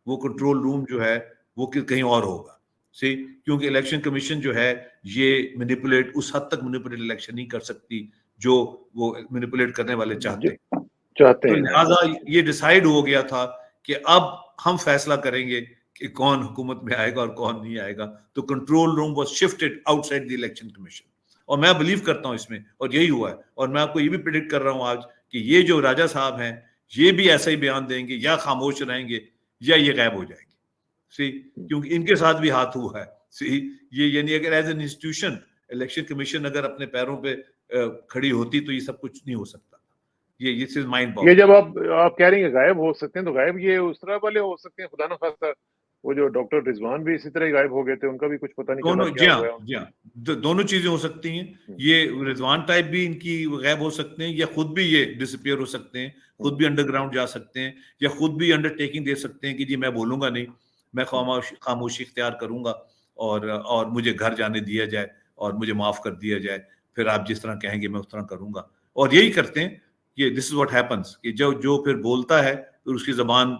S2: वो कंट्रोल रूम जो है वो कहीं और होगा। सी क्योंकि इलेक्शन कमीशन जो है ये मैनिपुलेट, उस हद तक मैनिपुलेट इलेक्शन नहीं कर सकती जो वो मैनिपुलेट करने वाले
S1: ज
S2: चाहते हैं।
S1: चाहते
S2: तो
S1: हैं, हाँ।
S2: लिहाजा ये डिसाइड हो गया था कि अब हम फैसला करेंगे कि कौन हुकूमत में आएगा और कौन नहीं आएगा। तो control room was shifted outside the election commission, और मैं बिलीव करता हूं इसमें, और यही हुआ है। और मैं आपको ये भी प्रिडिक्ट कर रहा हूं आज कि ये जो राजा साहब हैं, ये भी ऐसा ही बयान देंगे, या खामोश रहेंगे या ये गायब हो जाएंगे। सी
S1: हुँ,
S2: क्योंकि इनके साथ भी हाथ हुआ है। सी ये यानी अगर as an institution election commission अगर अपने पैरों पे खड़ी होती तो ये सब कुछ नहीं हो सकता। ये दिस इज माइंड
S1: ये
S2: बॉगलिंग।
S1: जब आप कह रही हैं गायब हो सकते हैं, तो गायब ये उस तरह वाले हो सकते हैं, खुदा ना खास्ता वो जो डॉक्टर रिज़वान भी इसी तरह ही गायब हो गए थे, उनका भी कुछ पता नहीं चला
S2: दोनों,
S1: क्या
S2: जी
S1: हुआ है
S2: हाँ, जी
S1: उनको।
S2: हाँ, दोनों चीजें हो सकती हैं।
S1: हुँ,
S2: ये रिजवान टाइप भी इनकी गायब हो सकते हैं, या खुद भी ये डिसअपियर हो सकते हैं,
S1: हुँ,
S2: खुद भी अंडरग्राउंड जा सकते हैं, या खुद भी अंडरटेकिंग दे सकते हैं कि जी मैं बोलूंगा नहीं, मैं
S1: हुँ,
S2: खामोशी इख्तियार करूंगा, और मुझे घर जाने दिया जाए और मुझे माफ कर दिया जाए, फिर आप जिस तरह कहेंगे मैं उस तरह करूंगा। और यही करते हैं। ये दिस इज व्हाट हैपेंस कि जो जो फिर बोलता है फिर उसकी जबान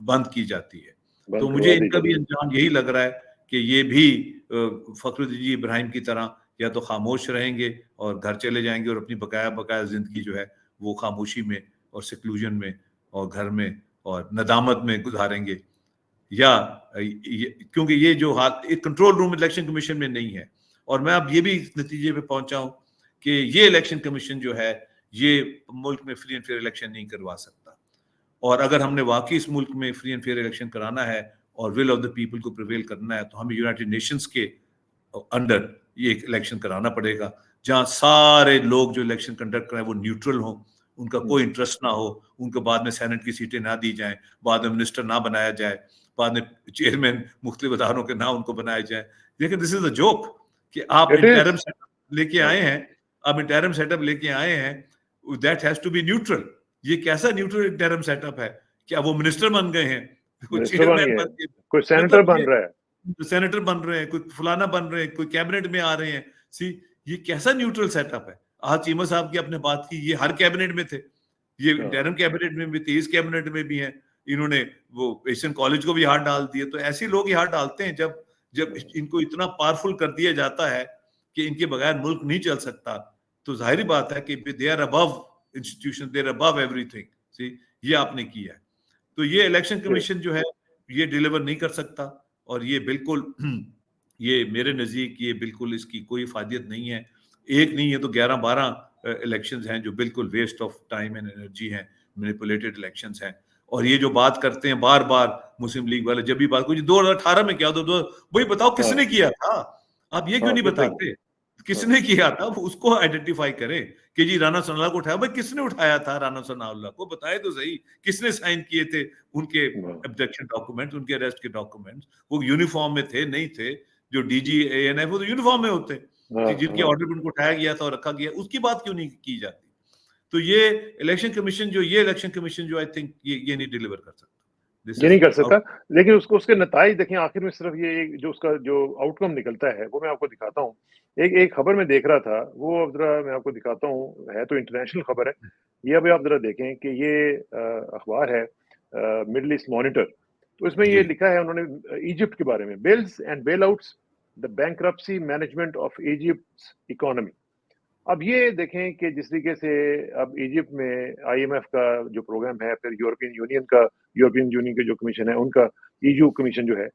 S2: बंद की जाती है। तो
S1: बंद
S2: मुझे
S1: करवा दी
S2: इनका भी
S1: जाती है।
S2: अंजाम यही लग रहा है कि ये भी फखरुद्दीन इब्राहिम की तरह या तो खामोश रहेंगे और घर चले जाएंगे और अपनी बकाया बकाया जिंदगी जो है वो खामोशी में और सिक्लूजन में और घर में और नदामत में गुजारेंगे, या क्योंकि ये जो हाल एक कंट्रोल रूम इलेक्शन कमीशन में नहीं है। और मैं अब ये भी इस नतीजे पे पहुंचा हूं कि ये इलेक्शन कमीशन जो है ये मुल्क में फ्री एंड फेयर इलेक्शन नहीं करवा सकता। और अगर हमने वाकई इस मुल्क में फ्री एंड फेयर इलेक्शन कराना है और विल ऑफ द पीपल को प्रिवेल करना है, तो हमें यूनाइटेड नेशंस के अंडर ये इलेक्शन कराना पड़ेगा, जहां सारे लोग जो इलेक्शन कंडक्ट करें वो न्यूट्रल हो, उनका कोई इंटरेस्ट ना हो, उनको बाद में सेनेट की सीटें ना दी जाएं, बाद में मिनिस्टर ना बनाया जाए, बाद में चेयरमैन मुख्तलिफ इदारों के ना उनको बनाए जाए। लेकिन दिस इज अ जोक कि आप इंटरिम सेटअप लेके आए हैं, आप इंटरिम सेटअप लेके आए हैं, that has to be neutral. ये कैसा न्यूट्रल इंटरिम सेटअप है? क्या वो मिनिस्टर बन गए हैं, कोई चेयरमैन बन गए,
S1: कोई सेनेटर बन रहा है,
S2: सेनेटर बन रहे हैं, कोई फलाना बन रहे हैं, कोई कैबिनेट में आ रहे हैं? सी, ये कैसा न्यूट्रल सेटअप है? आज चीमा साहब की आपने बात की, ये हर कैबिनेट में थे, ये इंटरिम कैबिनेट में भी थे, इस कैबिनेट में भी हैं, इन्होंने वो एशियन कॉलेज को भी हाथ डाल दिए। तो ऐसे लोग ही हाथ डालते हैं जब जब इनको इतना पावरफुल कर दिया जाता है कि इनके बगैर मुल्क नहीं चल सकता। तो जाहिर बात है कि they are above institution, they are above everything. See, ये आपने किया है। तो ये इलेक्शन कमीशन जो है ये डिलीवर नहीं कर सकता, और ये बिल्कुल ये मेरे नजदीक ये बिल्कुल इसकी कोई फायदियत नहीं है। एक नहीं है तो 11-12 इलेक्शंस हैं जो बिल्कुल waste of time and energy हैं, मैनिपुलेटेड इलेक्शंस हैं। और ये जो बात करते हैं बार बार मुस्लिम लीग वाले, जब भी बात कुछ 2018 में क्या, तो वही बताओ किसने किया था? आप ये क्यों नहीं बताते किसने किया था? उसको आइडेंटिफाई करें कि जी राना सनाउल्लाह को उठाया। भाई किसने उठाया था राना सनाउल्लाह को? बताए तो सही, किसने साइन किए थे उनके ऑब्जेक्शन डॉक्यूमेंट्स, उनके अरेस्ट के डॉक्यूमेंट्स? वो यूनिफॉर्म में थे नहीं थे? जो डीजी एएनएफ वो तो यूनिफॉर्म में होते हैं, जिनके ऑर्डर पर उनको उठाया गया था और रखा गया, उसकी बात क्यों नहीं की जाती? तो ये इलेक्शन कमीशन जो आई थिंक ये नहीं डिलीवर कर सकता,
S1: ये नहीं कर सकता। लेकिन उसको उसके नताइज देखें, आखिर में सिर्फ ये जो उसका जो आउटकम निकलता है वो मैं आपको दिखाता हूँ। एक खबर में देख रहा था, वो अब जरा मैं आपको दिखाता हूँ, है तो इंटरनेशनल खबर है ये। अभी आप जरा देखें कि ये अखबार है मिडल ईस्ट मॉनिटर। तो इसमें ये लिखा है उन्होंने इजिप्ट के बारे में, bails and bail outs, the bankruptcy management of Egypt economy. अब ये देखें कि जिस तरीके से अब इजिप्ट में आईएमएफ का जो प्रोग्राम है, फिर यूरोपियन यूनियन के जो कमीशन है उनका, ईयू कमीशन जो है,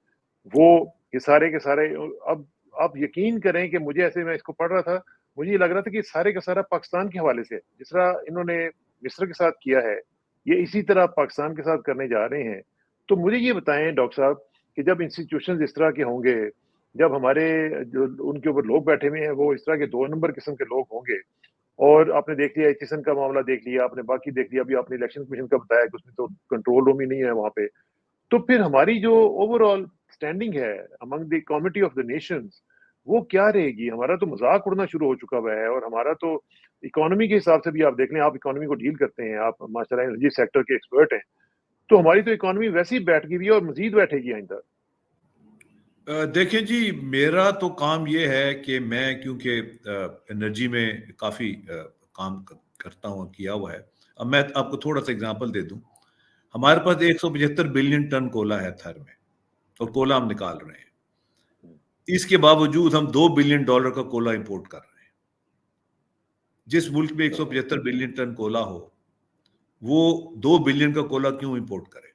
S1: वो ये सारे के सारे, अब आप यकीन करें कि मुझे ऐसे, मैं इसको पढ़ रहा था, मुझे ये लग रहा था कि सारे का सारा पाकिस्तान के हवाले से, जिस तरह इन्होंने मिस्र के साथ किया है, ये इसी तरह पाकिस्तान के साथ करने जा रहे हैं। तो मुझे ये बताएं डॉक्टर साहब कि जब इंस्टीट्यूशन इस तरह के होंगे, जब हमारे जो उनके ऊपर लोग बैठे हुए हैं वो इस तरह के 2 नंबर किस्म के लोग होंगे, और आपने देख लिया एचिसन का मामला देख लिया, आपने बाकी देख लिया, अभी आपने इलेक्शन कमीशन का बताया कि उसमें तो कंट्रोल रूम ही नहीं है वहां पे। तो फिर हमारी जो ओवरऑल स्टैंडिंग है among the committee of the Nations, वो क्या रहेगी? हमारा तो मजाक उड़ना शुरू हो चुका हुआ है, और हमारा तो इकोनॉमी के हिसाब से भी आप देख लें, आप इकोनॉमी को डील करते हैं, आप माशाल्लाह एनर्जी सेक्टर के एक्सपर्ट हैं, तो हमारी तो इकोनॉमी वैसे ही बैठ गई हुई है और मजीद बैठेगी आइंदा।
S2: देखिए जी, मेरा तो काम ये है कि मैं क्योंकि एनर्जी में काफ़ी काम करता हूँ, किया हुआ है। अब मैं आपको थोड़ा सा एग्जांपल दे दूं। हमारे पास 175 बिलियन टन कोला है थर में, और कोला हम निकाल रहे हैं। इसके बावजूद हम $2 बिलियन का कोला इंपोर्ट कर रहे हैं। जिस मुल्क में 175 बिलियन टन कोला हो, वो 2 बिलियन का कोला क्यों इंपोर्ट करे?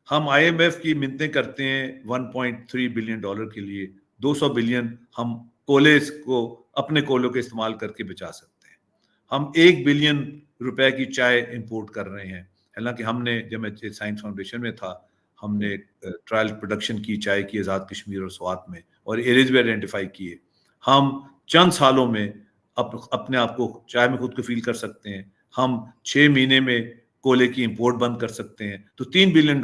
S2: हम आईएमएफ की मिन्नतें करते हैं 1.3 बिलियन डॉलर के लिए। 200 बिलियन हम कोले को अपने कोलों के इस्तेमाल करके बचा सकते हैं। हम 1 बिलियन रुपए की चाय इंपोर्ट कर रहे हैं। हालांकि हमने, जब मैं साइंस फाउंडेशन में था, हमने ट्रायल प्रोडक्शन की चाय की आज़ाद कश्मीर और स्वात में, और एरियाज भी आइडेंटिफाई किए। हम चंद सालों में अपने आप को चाय में खुद को फील कर सकते हैं। हम 6 महीने में कोले की इंपोर्ट बंद कर सकते हैं। तो $3 बिलियन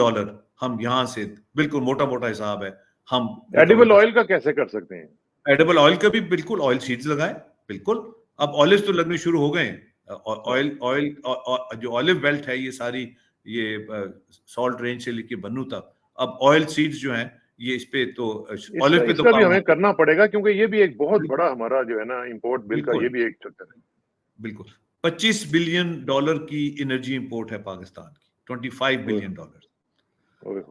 S2: हम यहां से, बिल्कुल मोटा मोटा हिसाब है, हम
S1: एडिबल ऑयल का कैसे कर सकते हैं?
S2: एडिबल ऑयल का भी बिल्कुल ऑयल सीड्स लगाएं, बिल्कुल। अब ऑलिव तो लगने शुरू हो गए हैं। ऑयल जो ऑलिव बेल्ट है, ये सारी ये सॉल्ट रेंज से लेके बन्नू तक, अब ऑयल सीड्स जो हैं ये इस पे तो ऑलिव पे तो
S1: काम भी हमें करना पड़ेगा, क्योंकि ये भी एक बहुत बड़ा हमारा जो है ना इंपोर्ट बिल का, ये भी एक चक्कर है।
S2: बिल्कुल। $25 बिलियन की एनर्जी इंपोर्ट है पाकिस्तान की, $25 billion.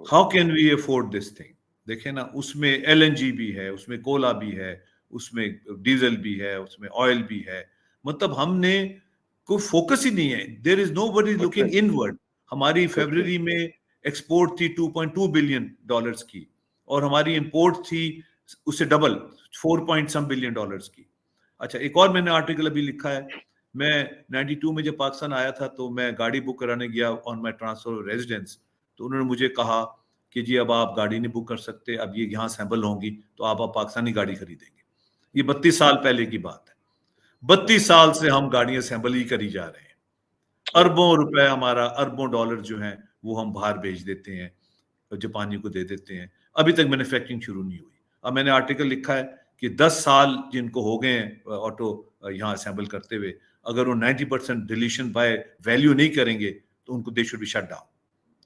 S2: How can we afford this thing? देखें ना, उसमें एलएनजी भी है, उसमें कोला भी है, उसमें डीजल भी है, उसमें ऑयल भी है। मतलब हमने कोई फोकस ही नहीं है, there is nobody looking inward. हमारी फरवरी में एक्सपोर्ट थी 2.2 बिलियन डॉलर्स की, और हमारी इंपोर्ट थी उससे डबल 4 बिलियन डॉलर्स की। अच्छा, एक और मैंने आर्टिकल अभी लिखा है, मैं 92 में जब पाकिस्तान आया था तो मैं गाड़ी बुक कराने गया on my transfer of residence, तो उन्होंने मुझे कहा कि जी अब आप गाड़ी नहीं बुक कर सकते, अब ये यहाँ असेंबल होंगी तो आप पाकिस्तानी गाड़ी खरीदेंगे। ये 32 साल पहले की बात है। 32 साल से हम गाड़ियां असेंबल ही करी जा रहे हैं, अरबों रुपए हमारा, अरबों डॉलर जो हैं वो हम बाहर भेज देते हैं, जापानी को दे देते हैं, अभी तक मैन्युफैक्चरिंग शुरू नहीं हुई। अब मैंने आर्टिकल लिखा है कि 10 साल जिनको हो गए हैं ऑटो यहाँ असेंबल करते हुए, अगर वो 90% डिलीशन बाय वैल्यू नहीं करेंगे तो उनको they should be shut down.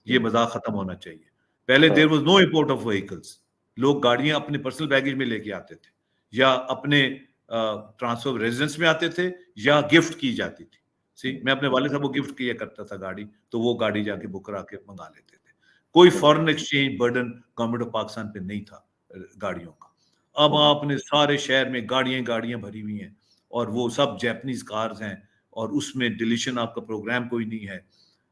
S2: ये मजाक खत्म होना चाहिए। पहले there was no import of vehicles, लोग गाड़ियां अपने पर्सनल बैगेज में लेके आते थे, या अपने ट्रांसफर रेजिडेंस में आते थे, या गिफ्ट की जाती थी। सी, मैं अपने वाले साहब को गिफ्ट किया करता था गाड़ी, तो वो गाड़ी जाके बुक करा के मंगा लेते थे। कोई foreign exchange burden government of Pakistan पे नहीं था गाड़ियों का। अब आपने सारे शहर में गाड़ियां भरी हुई हैं, और वो सब जैपनीज कार्स हैं, और उसमें डिलीशन आपका प्रोग्राम कोई नहीं है,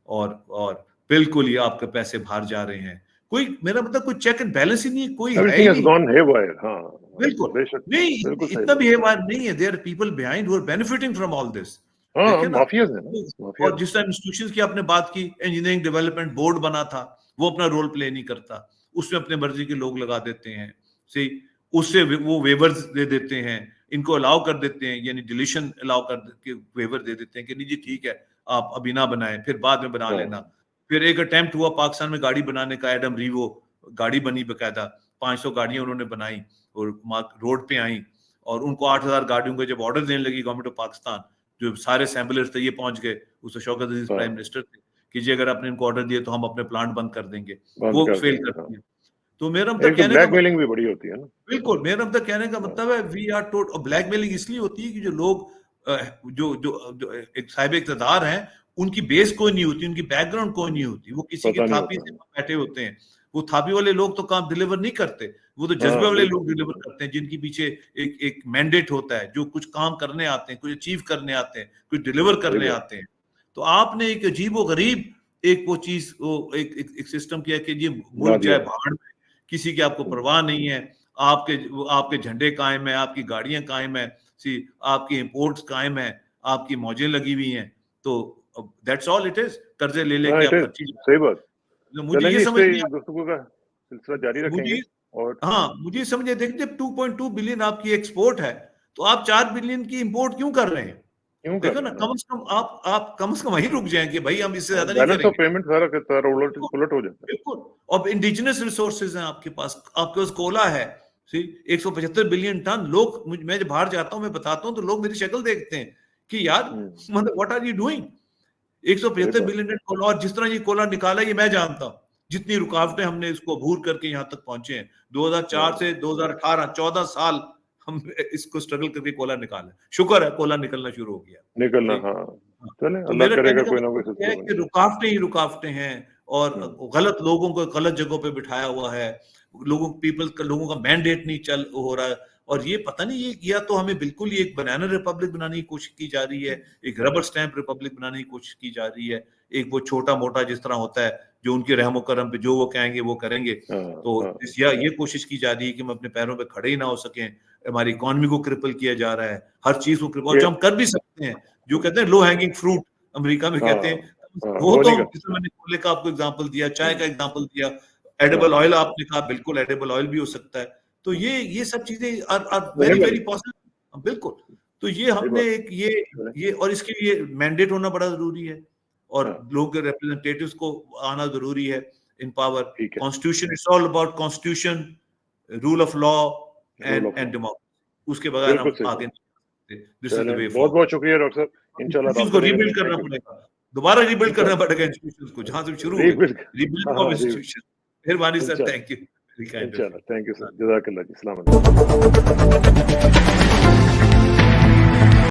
S2: और बिल्कुल ही आपके पैसे बाहर जा रहे हैं। कोई, मेरा मतलब कोई चेक एंड बैलेंस ही नहीं है, कोई है ही नहीं। बिल्कुल नहीं, इतना भी हेवायर नहीं है। There are people behind who are benefiting from all this. और जिस टाइम इंस्टीट्यूशंस की आपने बात की, इंजीनियरिंग डेवलपमेंट बोर्ड बना था, वो अपना रोल प्ले नहीं करता, उसमें अपने मर्जी के लोग लगा देते हैं। सी, उससे वो वेवर्स दे देते हैं, इनको अलाउ कर देते हैं, यानी डिलीशन अलाउ कर के वेवर दे देते हैं कि नहीं जी ठीक है आप अभी ना बनाएं, फिर बाद में बना लेना। फिर एक अटेम्प्ट हुआ पाकिस्तान में गाड़ी बनाने का, एडम रीवो गाड़ी बनी बकायदा, 500 गाड़ियां उन्होंने बनाई और रोड पे आई, और उनको 8000 गाड़ियों का जब ऑर्डर देने लगी गवर्नमेंट ऑफ पाकिस्तान, जो सारे असेंबलर्स थे ये पहुंच गए, उस शौकत अजीज प्राइम मिनिस्टर थे कि जी अगर आपने इनको ऑर्डर दिए तो हम अपने प्लांट बंद कर देंगे, वो फेल करती है। तो मेरा मतलब कहने का
S1: ब्लैकमेलिंग भी बड़ी होती है ना।
S2: बिल्कुल, मेरा मतलब कहने का मतलब है वी आर टोट, और ब्लैकमेलिंग इसलिए होती है कि जो लोग जो जो जो एक साहिब इक़्तिदार हैं, उनकी बेस कोई नहीं होती, उनकी बैकग्राउंड कोई नहीं होती, वो किसी की थापी से बैठे होते हैं। वो थापी वाले लोग तो काम डिलीवर नहीं करते, वो तो जज्बे वाले लोग डिलीवर करते हैं, जिनके पीछे एक मैंडेट होता है, जो कुछ काम करने आते हैं, कुछ अचीव करने आते हैं, कुछ डिलीवर करने आते हैं। तो आपने एक अजीब व गरीब एक वो चीज, वो एक सिस्टम किया कि ये मुल्क जाए भाड़ में, किसी की आपको परवाह नहीं है, आपके झंडे कायम है, आपकी गाड़ियां कायम है, आपकी इंपोर्ट्स कायम है, आपकी मौजें लगी हुई हैं, तो दैट्स ऑल इट इज। कर्जे ले लेके आप अच्छी,
S1: सही बात।
S2: मुझे ये समझ नहीं
S1: गुफ्तगू का सिलसिला जारी रखेंगे। और
S2: हाँ, मुझे समझे, देखिए जब 2.2 बिलियन आपकी एक्सपोर्ट है तो आप 4 बिलियन की इंपोर्ट क्यों कर रहे हैं? देखो ना, कम से कम आप कम से कम वहीं रुक जाएंगे भाई, हम इससे ज्यादा नहीं करेंगे।
S1: पेमेंट सारा उलट हो जाता है।
S2: बिल्कुल, और इंडिजिनस रिसोर्सेज हैं आपके पास कोला है, 175 बिलियन टन। लोग, मैं जब बाहर जाता हूँ, मैं बताता हूँ तो लोग मेरी शक्ल देखते हैं कि यार मतलब what are you doing. 175 billion ton coal, और जिस तरह ये कोला निकाला ये मैं जानता हूँ, जितनी रुकावटें हमने इसको अबूर करके यहाँ तक पहुंचे हैं। 2004 से 2018 14 साल हम इसको स्ट्रगल करके कोला निकाला, शुक्र है कोला निकलना शुरू हो गया।
S1: चले, अल्लाह करेगा कोई ना कोई।
S2: रुकावटें ही रुकावटें हैं, और गलत लोगों को गलत जगहों पे बिठाया हुआ है, लोगों का मैंडेट नहीं चल हो रहा है, और ये पता नहीं ये, या तो हमें बिल्कुल ही एक बनाना रिपब्लिक बनाने की कोशिश की जा रही है, एक रबर स्टैंप रिपब्लिक बनाने की कोशिश की जा रही है, एक वो छोटा मोटा जिस तरह होता है, जो उनके रहमो करम पे जो वो कहेंगे वो करेंगे। तो या ये कोशिश की जा रही है कि हम अपने पैरों पे खड़े ही ना हो सकें, हमारी इकोनॉमी को क्रिपल किया जा रहा है, हर चीज को क्रिपल, जो हम कर भी सकते हैं, जो कहते हैं लो हैंगिंग फ्रूट अमेरिका में कहते हैं, वो तो मैंने कोले का आपको एग्जांपल दिया, चाय का एग्जांपल दिया, एडिबल ऑयल आपने कहा, बिल्कुल एडिबल ऑयल भी हो सकता है। तो ये सब चीजें आर वेरी वेरी पॉसिबल, बिल्कुल। तो ये हमने एक ये और इसके लिए मैंडेट होना बड़ा जरूरी है, और लोगों के रिप्रेजेंटेटिव्स को आना जरूरी है in power. Constitution, it's all about constitution, rule of law and democracy, उसके बगैर हम आगे नहीं सकते। This is the way. बहुत
S1: बहुत शुक्रिया डॉक्टर साहब। इंशाल्लाह
S2: इसको रीबिल्ड करना पड़ेगा, दोबारा रीबिल्ड करना पड़ेगा इंस्टीट्यूशंस को, जहां से शुरू हुए, रीबिल्ड ऑफ इंस्टीट्यूशन। मेहरबानी सर, थैंक यू।
S1: इंशाल्लाह, थैंक यू सर, जज़ाकल्लाह जी, अस्सलाम वालेकुम।